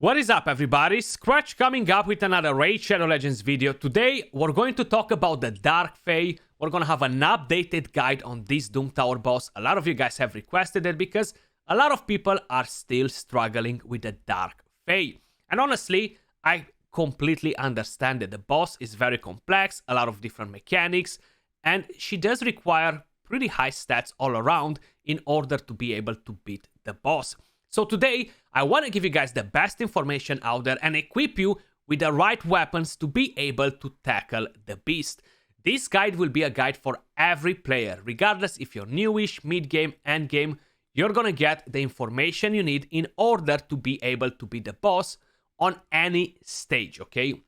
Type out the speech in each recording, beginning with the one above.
What is up, everybody? Skratch coming up with another Raid Shadow Legends video. Today, we're going to talk about the Dark Fae. We're going to have an updated guide on this Doom Tower boss. A lot of you guys have requested it because a lot of people are still struggling with the Dark Fae. And honestly, I completely understand it. The boss is very complex, a lot of different mechanics, and she does require pretty high stats all around in order to be able to beat the boss. So today, I want to give you guys the best information out there and equip you with the right weapons to be able to tackle the beast. This guide will be a guide for every player, regardless if you're newish, mid-game, end-game. You're gonna get the information you need in order to be able to beat the boss on any stage, okay?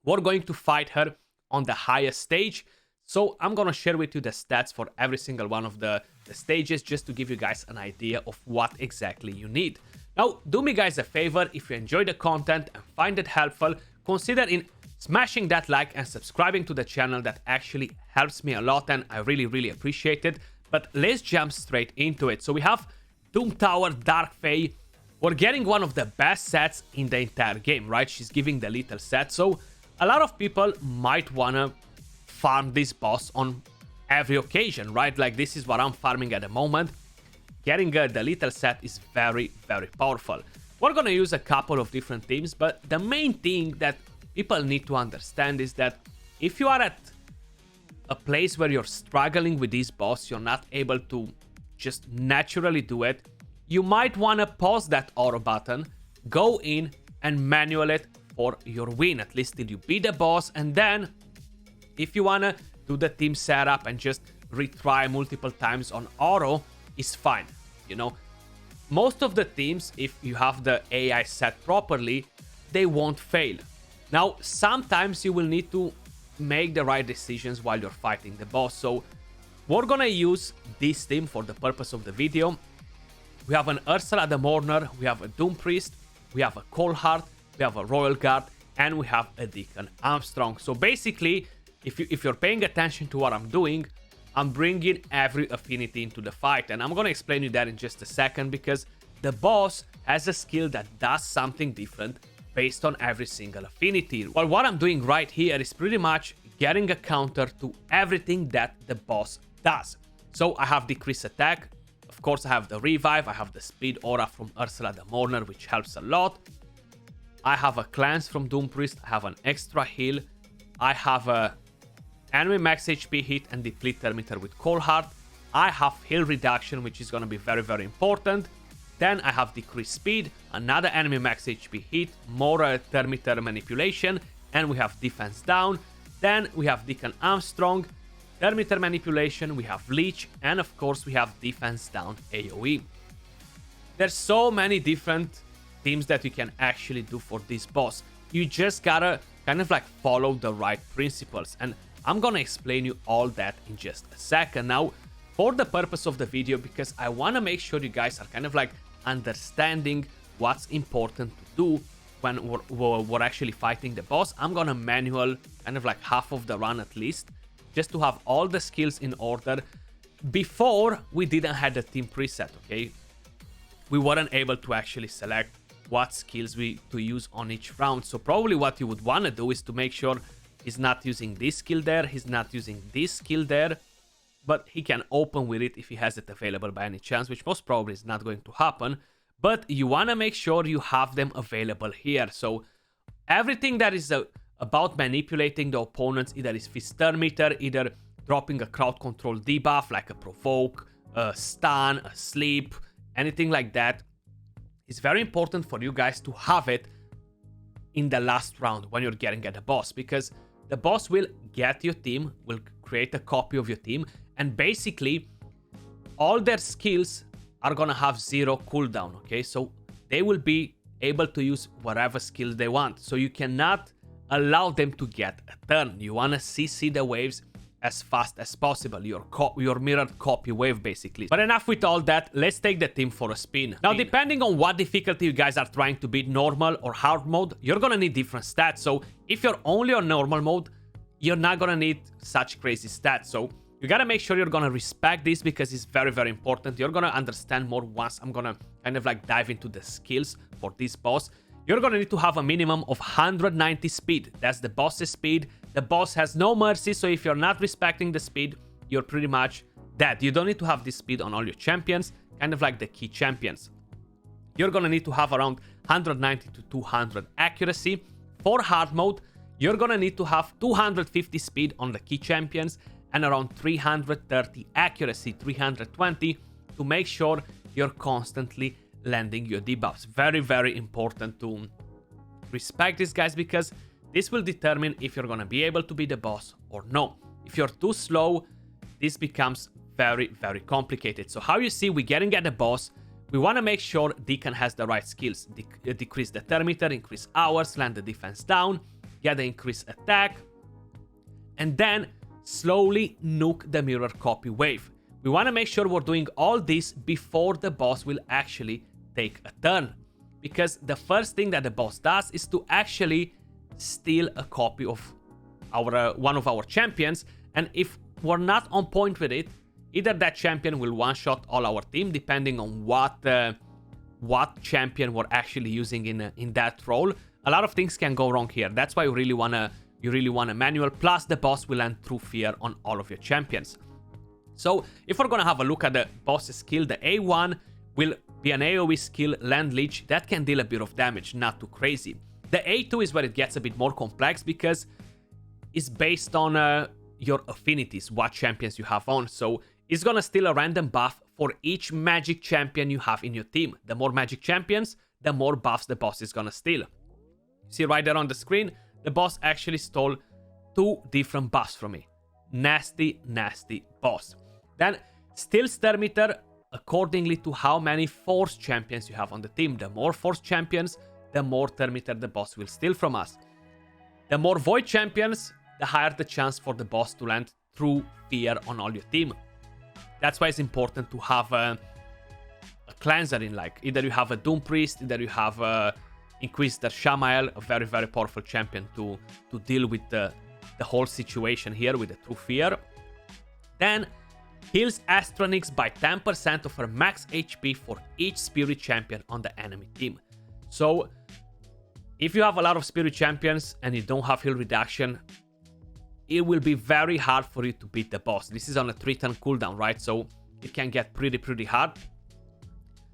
We're going to fight her on the highest stage, so I'm gonna share with you the stats for every single one of the stages just to give you guys an idea of what exactly you need. Now, do me guys a favor, if you enjoy the content and find it helpful, consider in smashing that like and subscribing to the channel. That actually helps me a lot and I really appreciate it. But let's jump straight into it. So we have Doom Tower Dark Fae. We're getting one of the best sets in the entire game, right? She's giving the lethal set, so a lot of people might wanna farm this boss on every occasion, right? Like this is what I'm farming at the moment. Getting the lethal set is very powerful. We're gonna use a couple of different teams, but the main thing that people need to understand is that if you are at a place where you're struggling with this boss, you're not able to just naturally do it, you might wanna pause that auto button, go in and manual it for your win, at least till you beat the boss, and then if you wanna do the team setup and just retry multiple times on auto, is fine. You know, most of the teams, if you have the AI set properly, they won't fail. Now, sometimes you will need to make the right decisions while you're fighting the boss. So we're gonna use this team for the purpose of the video. We have an Ursula the Mourner, we have a Doom Priest, we have a Cold Heart, we have a Royal Guard, and we have a Deacon Armstrong. So basically, if you're paying attention to what I'm doing, I'm bringing every affinity into the fight, and I'm gonna explain you that in just a second because the boss has a skill that does something different based on every single affinity. Well, what I'm doing right here is pretty much getting a counter to everything that the boss does. So I have decreased attack, of course I have the revive, I have the speed aura from Ursula the Mourner, which helps a lot. I have a cleanse from Doom Priest, I have an extra heal, I have a enemy max HP hit and deplete thermometer with Cold Heart. I have heal reduction, which is going to be very important. Then I have decreased speed, another enemy max HP hit, more thermometer manipulation, and we have defense down. Then we have Deacon Armstrong, thermometer manipulation, we have leech, and of course we have defense down AoE. There's so many different teams that you can actually do for this boss. You just gotta kind of like follow the right principles, and I'm gonna explain you all that in just a second. Now, for the purpose of the video, because I wanna make sure you guys are kind of like understanding what's important to do when we're actually fighting the boss, I'm gonna manual kind of like half of the run at least, just to have all the skills in order. Before, we didn't have the team preset, okay? We weren't able to actually select what skills to use on each round. So probably what you would wanna do is to make sure he's not using this skill there, he's not using this skill there, but he can open with it if he has it available by any chance, which most probably is not going to happen. But you want to make sure you have them available here. So everything that is about manipulating the opponents, either is fist thermometer, either dropping a crowd control debuff like a provoke, a stun, a sleep, anything like that, is very important for you guys to have it in the last round when you're getting at the boss, because the boss will get your team, will create a copy of your team, and basically all their skills are gonna have 0 cooldown, okay? So they will be able to use whatever skill they want. So you cannot allow them to get a turn. You wanna CC the waves as fast as possible, your mirrored copy wave basically. But enough with all that, let's take the team for a spin. Now, depending on what difficulty you guys are trying to beat, normal or hard mode, you're gonna need different stats. So if you're only on normal mode, you're not gonna need such crazy stats. So you gotta make sure you're gonna respect this because it's very important. You're gonna understand more once I'm gonna kind of like dive into the skills for this boss. you're gonna need to have a minimum of 190 speed. That's the boss's speed. The boss has no mercy, so if you're not respecting the speed, you're pretty much dead. You don't need to have this speed on all your champions, kind of like the key champions. You're gonna need to have around 190 to 200 accuracy. For hard mode, you're gonna need to have 250 speed on the key champions and around 330 accuracy, 320, to make sure you're constantly landing your debuffs. Very, very important to respect this, guys, because this will determine if you're gonna be able to be the boss or no. If you're too slow, this becomes very, very complicated. So how you see, we're getting at the boss. We want to make sure Deacon has the right skills. Decrease the turn meter, increase hours, land the defense down, get the increased attack, and then slowly nuke the mirror copy wave. We want to make sure we're doing all this before the boss will actually take a turn. Because the first thing that the boss does is to actually steal a copy of our one of our champions. And if we're not on point with it, either that champion will one-shot all our team, depending on what champion we're actually using in that role. A lot of things can go wrong here. That's why you really wanna manual. Plus, the boss will land through fear on all of your champions. So if we're gonna have a look at the boss's skill, the A1 will be an AoE skill, Land Leech, that can deal a bit of damage, not too crazy. The A2 is where it gets a bit more complex because it's based on your affinities, what champions you have on. So it's gonna steal a random buff for each magic champion you have in your team. The more magic champions, the more buffs the boss is gonna steal. See right there on the screen, the boss actually stole 2 different buffs from me. Nasty, nasty boss. Then steals turn meter accordingly to how many force champions you have on the team. The more force champions, the more turn meter the boss will steal from us. The more void champions, the higher the chance for the boss to land through fear on all your team. That's why it's important to have a cleanser in, like, either you have a Doom Priest, either you have Inquisitor Shamael, a very, very powerful champion to deal with the whole situation here with the true fear. Then heals Astranyx by 10% of her max HP for each spirit champion on the enemy team. So if you have a lot of spirit champions and you don't have heal reduction, it will be very hard for you to beat the boss. This is on a 3-turn cooldown, right? So it can get pretty hard.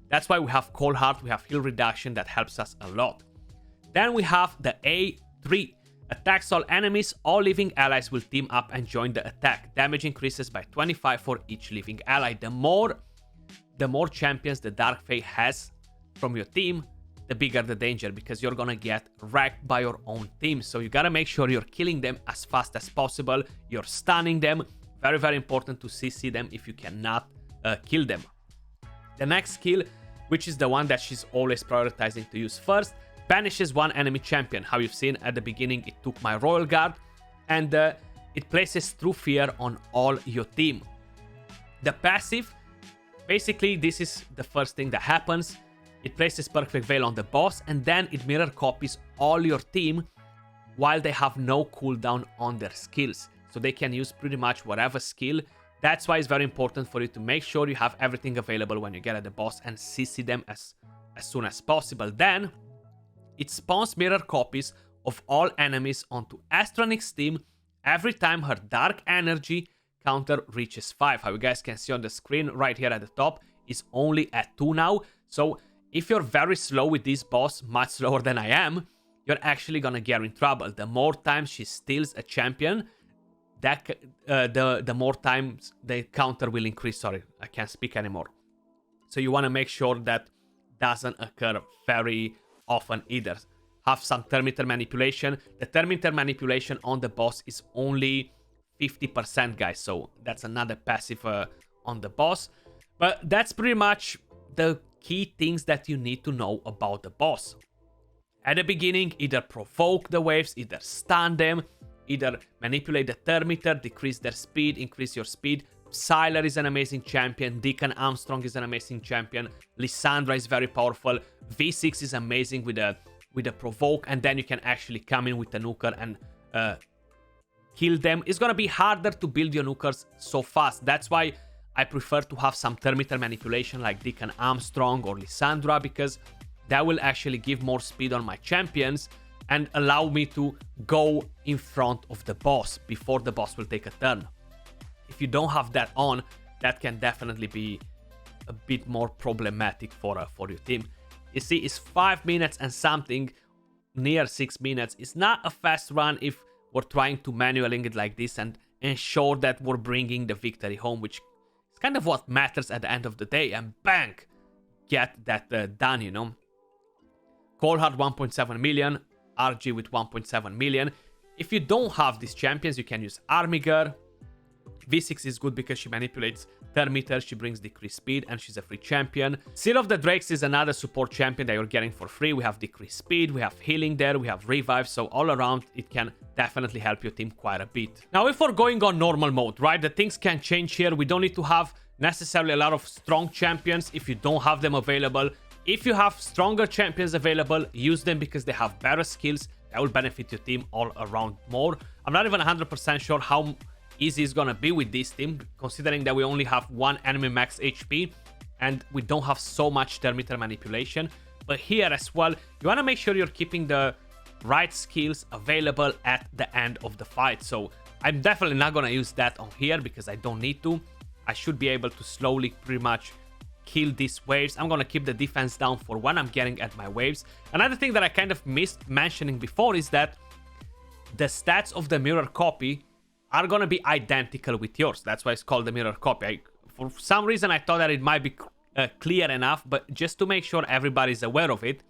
That's why we have Cold Heart, we have heal reduction that helps us a lot. Then we have the A3. Attacks all enemies, all living allies will team up and join the attack. Damage increases by 25 for each living ally. The more champions the Dark Fae has from your team, the bigger the danger, because you're gonna get wrecked by your own team. So you gotta make sure you're killing them as fast as possible. You're stunning them. Very, very important to CC them if you cannot kill them. The next skill, which is the one that she's always prioritizing to use first, banishes one enemy champion. How you've seen at the beginning, it took my Royal Guard, and it places True Fear on all your team. The passive, basically this is the first thing that happens. It places Perfect Veil on the boss, and then it mirror copies all your team while they have no cooldown on their skills. So they can use pretty much whatever skill. That's why it's very important for you to make sure you have everything available when you get at the boss and CC them as soon as possible. Then it spawns mirror copies of all enemies onto Astranyx's team every time her dark energy counter reaches 5. How you guys can see on the screen right here at the top, is only at 2 now. So if you're very slow with this boss, much slower than I am, you're actually gonna get in trouble. The more times she steals a champion, that the more times the counter will increase. Sorry, I can't speak anymore. So you want to make sure that doesn't occur very often either. Have some turn meter manipulation. The turn meter manipulation on the boss is only 50%, guys. So that's another passive on the boss. But that's pretty much the key things that you need to know about the boss. At the beginning, either provoke the waves, either stun them, either manipulate the turn meter, decrease their speed, increase your speed. Sylar is an amazing champion. Deacon Armstrong is an amazing champion. Lissandra is very powerful. V6 is amazing with a provoke, and then you can actually come in with a nuker and kill them. It's gonna be harder to build your nukers so fast. That's why I prefer to have some turn meter manipulation like Deacon Armstrong or Lissandra, because that will actually give more speed on my champions and allow me to go in front of the boss before the boss will take a turn. If you don't have that on, that can definitely be a bit more problematic for your team. You see, it's 5 minutes and something, near 6 minutes. It's not a fast run if we're trying to manualing it like this and ensure that we're bringing the victory home, which is kind of what matters at the end of the day. And bang, get that done, you know. Coldheart 1.7 million, RG with 1.7 million. If you don't have these champions, you can use Armiger. V6 is good because she manipulates Thermiter, she brings decreased speed, and she's a free champion. Seal of the Drakes is another support champion that you're getting for free. We have decreased speed, we have healing there, we have revive, so all around it can definitely help your team quite a bit. Now, if we're going on normal mode, right, the things can change here. We don't need to have necessarily a lot of strong champions if you don't have them available. If you have stronger champions available, use them because they have better skills that will benefit your team all around more. I'm not even 100% sure how easy it's gonna be with this team, considering that we only have one enemy max HP and we don't have so much Thermiter manipulation. But here as well, you want to make sure you're keeping the right skills available at the end of the fight. So I'm definitely not gonna use that on here because I don't need to. I should be able to slowly pretty much kill these waves. I'm gonna keep the defense down for when I'm getting at my waves. Another thing that I kind of missed mentioning before is that the stats of the mirror copy are gonna be identical with yours. That's why it's called the mirror copy. For some reason I thought that it might be clear enough, but just to make sure everybody's aware of it,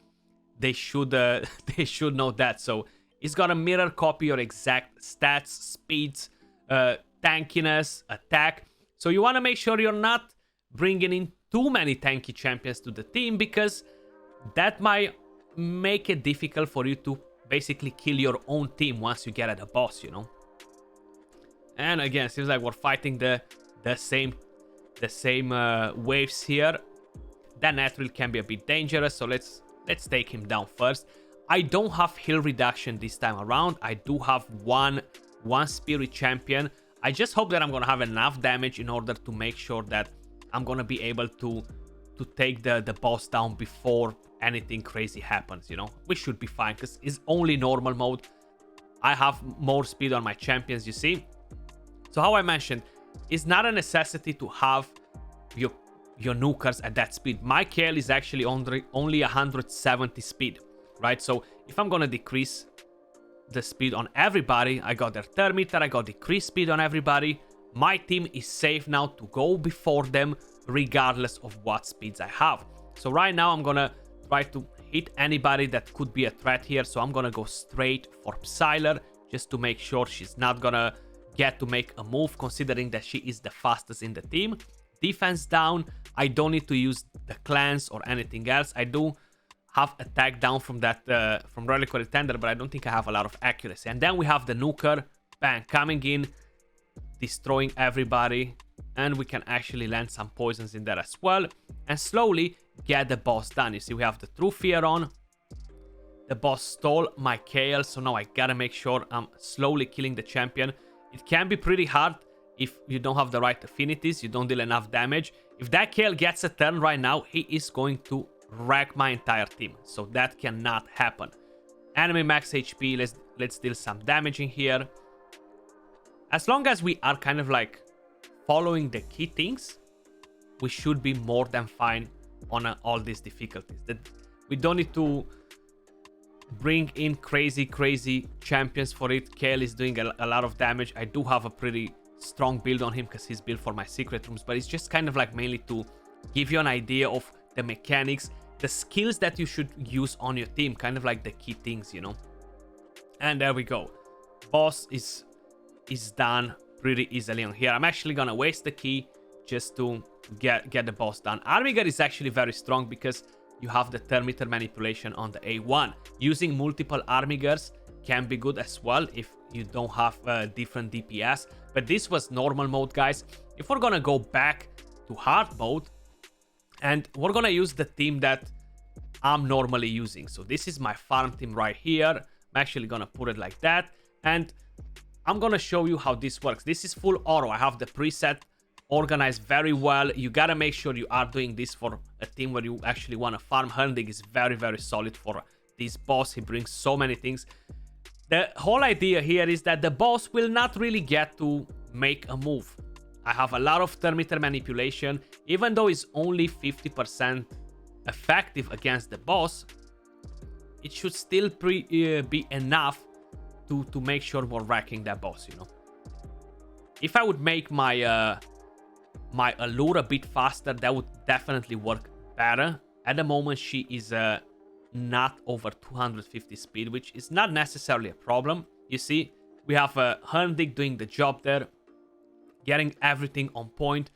they should they should know that. So it's gonna mirror copy your exact stats, speeds, tankiness, attack. So you want to make sure you're not bringing in too many tanky champions to the team, because that might make it difficult for you to basically kill your own team once you get at the boss, you know. And again, seems like we're fighting the same waves here. That Nethril can be a bit dangerous, so let's take him down first. I don't have heal reduction this time around. I do have one spirit champion. I just hope that I'm gonna have enough damage in order to make sure that I'm gonna be able to take the boss down before anything crazy happens, you know. We should be fine because it's only normal mode. I have more speed on my champions, you see. So how I mentioned, it's not a necessity to have your nukers at that speed. My KL is actually only 170 speed, right? So if I'm gonna decrease the speed on everybody, I got their Thermiter, I got decreased speed on everybody. My team is safe now to go before them regardless of what speeds I have. So right now I'm gonna try to hit anybody that could be a threat here. So I'm gonna go straight for Psyler just to make sure she's not gonna get to make a move, considering that she is the fastest in the team. Defense down. I don't need to use the clans or anything else. I do have attack down from that from Reliquary Tender, but I don't think I have a lot of accuracy. And then we have the nuker, bang, coming in, destroying everybody, and we can actually land some poisons in there as well and slowly get the boss done. You see, we have the True Fear on. The boss stole my KL, so now I gotta make sure I'm slowly killing the champion. It can be pretty hard if you don't have the right affinities, you don't deal enough damage. If that KL gets a turn right now, he is going to wreck my entire team, so that cannot happen. Enemy max HP, let's deal some damage in here. As long as we are kind of like following the key things, we should be more than fine on all these difficulties. That we don't need to bring in crazy champions for it. KL is doing a lot of damage. I do have a pretty strong build on him because he's built for my secret rooms, but it's just kind of like mainly to give you an idea of the mechanics, the skills that you should use on your team, kind of like the key things, you know. And there we go. Boss is done pretty easily on here. I'm actually gonna waste the key just to get the boss done. Armiger is actually very strong because you have the Thermiter manipulation on the A1. Using multiple Armigers can be good as well if you don't have different DPS. But this was normal mode, guys. If we're gonna go back to hard mode, and we're gonna use the team that I'm normally using. So this is my farm team right here. I'm actually gonna put it like that. And I'm gonna show you how this works. This is full auto. I have the preset organized very well. You gotta make sure you are doing this for a team where you actually want to farm. Hundig is very, very solid for this boss. He brings so many things. The whole idea here is that the boss will not really get to make a move. I have a lot of Termiter manipulation. Even though it's only 50% effective against the boss, it should still be enough to make sure we're wrecking that boss, you know. If I would make my my allure a bit faster, that would definitely work better. At the moment, she is not over 250 speed, which is not necessarily a problem. You see, we have Hundig doing the job there, getting everything on point,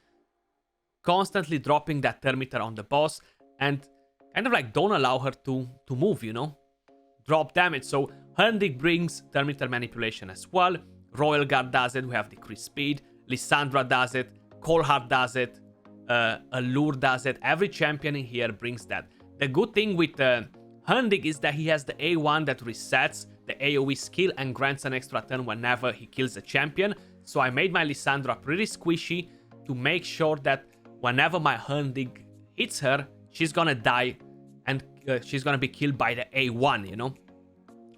constantly dropping that Termiter on the boss, and kind of like don't allow her to move, you know, drop damage. So Hundig brings Termiter manipulation as well. Royal Guard does it, we have decreased speed. Lissandra does it, Coldheart does it, Allure does it. Every champion in here brings that. The good thing with Hundig is that he has the A1 that resets the AoE skill and grants an extra turn whenever he kills a champion. So I made my Lissandra pretty squishy to make sure that whenever my Hundig hits her, she's gonna die and she's gonna be killed by the A1, you know?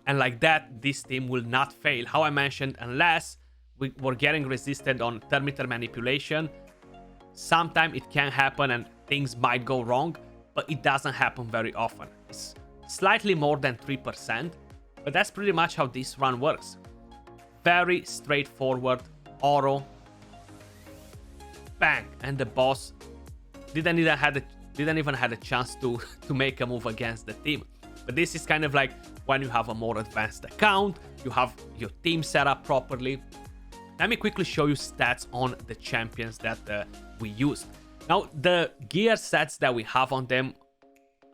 And like that, this team will not fail. How I mentioned, unless we were getting resisted on Termiter manipulation, sometimes it can happen and things might go wrong, but it doesn't happen very often. It's slightly more than 3%, but that's pretty much how this run works. Very straightforward. Auto, bang, and the boss didn't even had a chance to make a move against the team. But this is kind of like when you have a more advanced account, you have your team set up properly. Let me quickly show you stats on the champions that we used. Now, the gear sets that we have on them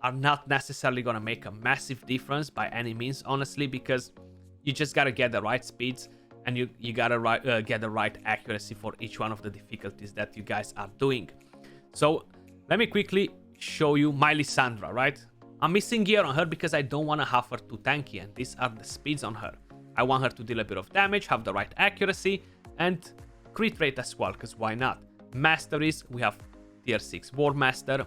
are not necessarily going to make a massive difference by any means, honestly, because you just got to get the right speeds and you got to get the right accuracy for each one of the difficulties that you guys are doing. So let me quickly show you my Lissandra, right? I'm missing gear on her because I don't want to have her too tanky, and these are the speeds on her. I want her to deal a bit of damage, have the right accuracy, and crit rate as well, because why not? Masteries, we have tier 6 War Master.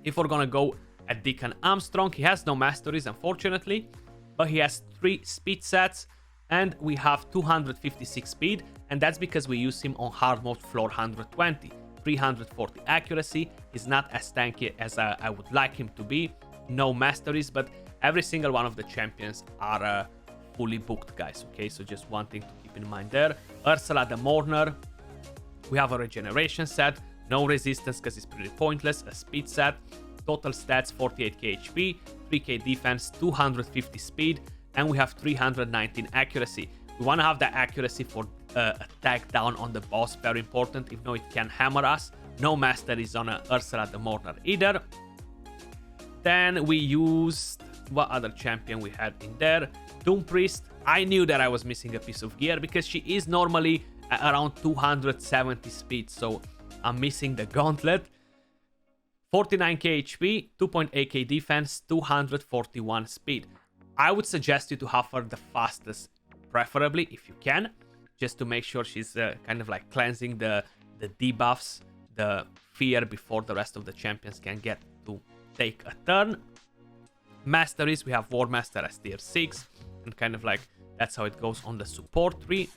If we're gonna go at Deacon Armstrong, he has no masteries, unfortunately, but he has 3 speed sets, and we have 256 speed, and that's because we use him on hard mode floor 120. 340 accuracy. He's not as tanky as I would like him to be. No masteries, but every single one of the champions are fully booked, guys. Okay, so just one thing to keep in mind there. Ursula the Mourner. We have a regeneration set. No resistance because it's pretty pointless. A speed set. Total stats 48k HP, 3k defense, 250 speed, and we have 319 accuracy. We want to have that accuracy for attack down on the boss. Very important. If no, it can hammer us. No masteries on Ursula the Mourner either. Then we used... what other champion we had in there? Doom Priest. I knew that I was missing a piece of gear because she is normally around 270 speed. So I'm missing the gauntlet. 49k HP, 2.8k defense, 241 speed. I would suggest you to have her the fastest, preferably if you can, just to make sure she's kind of like cleansing the debuffs, the fear before the rest of the champions can get to take a turn. Masteries, we have War Master as tier 6, and kind of like that's how it goes on the support tree.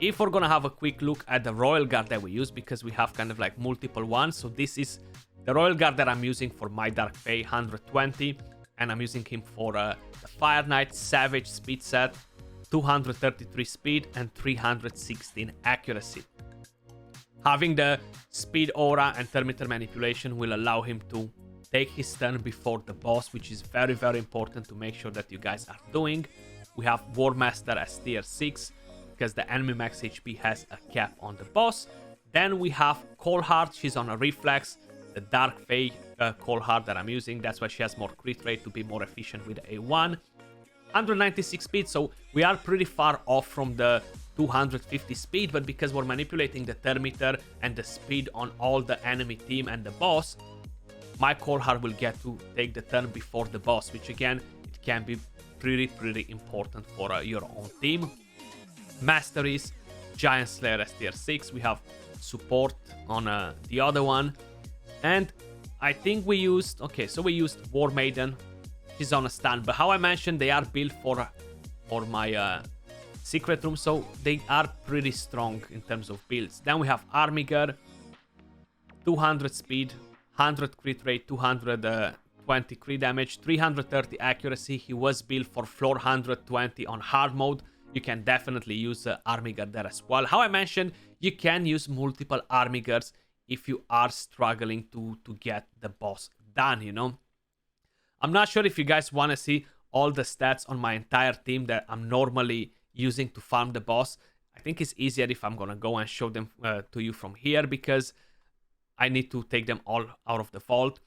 If we're gonna have a quick look at the Royal Guard that we use, because we have kind of like multiple ones, so this is the Royal Guard that I'm using for my Dark Fae 120, and I'm using him for the Fire Knight Savage speed set, 233 speed and 316 accuracy. Having the speed aura and Termiter manipulation will allow him to take his turn before the boss, which is very, very important to make sure that you guys are doing. We have War Master as tier 6, because the enemy max HP has a cap on the boss. Then we have Coldheart, she's on a reflex. The Dark Fae Coldheart that I'm using, that's why she has more crit rate to be more efficient with the A1. 196 speed, so we are pretty far off from the 250 speed, but because we're manipulating the Termiter and the speed on all the enemy team and the boss, my Coldheart will get to take the turn before the boss, which again, it can be pretty important for your own team. Masteries, Giant Slayer as tier 6, we have support on the other one. And I think we used... Okay, so we used War Maiden. She's on a stand. But how I mentioned, they are built for my secret room. So they are pretty strong in terms of builds. Then we have Armiger. 200 speed. 100 crit rate. 220 crit damage. 330 accuracy. He was built for floor 120 on hard mode. You can definitely use Armiger there as well. How I mentioned, you can use multiple Armigers if you are struggling to get the boss done, you know. I'm not sure if you guys want to see all the stats on my entire team that I'm normally using to farm the boss. I think it's easier if I'm going to go and show them to you from here, because I need to take them all out of the vault.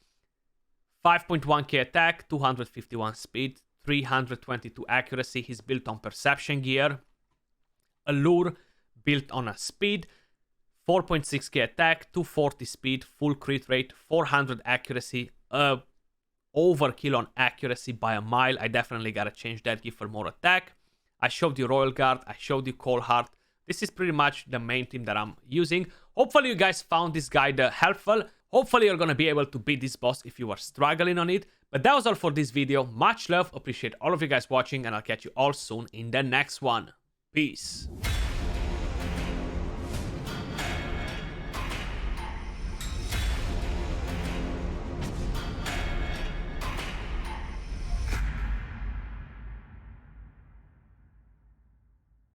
5.1k attack, 251 speed, 322 accuracy. He's built on perception gear. Allure, built on a speed. 4.6k attack, 240 speed, full crit rate, 400 accuracy, overkill on accuracy by a mile. I definitely gotta change that, give her more attack. I showed you Royal Guard, I showed you Cold Heart. This is pretty much the main team that I'm using. Hopefully you guys found this guide helpful. Hopefully you're gonna be able to beat this boss if you are struggling on it. But that was all for this video. Much love, appreciate all of you guys watching, and I'll catch you all soon in the next one. Peace.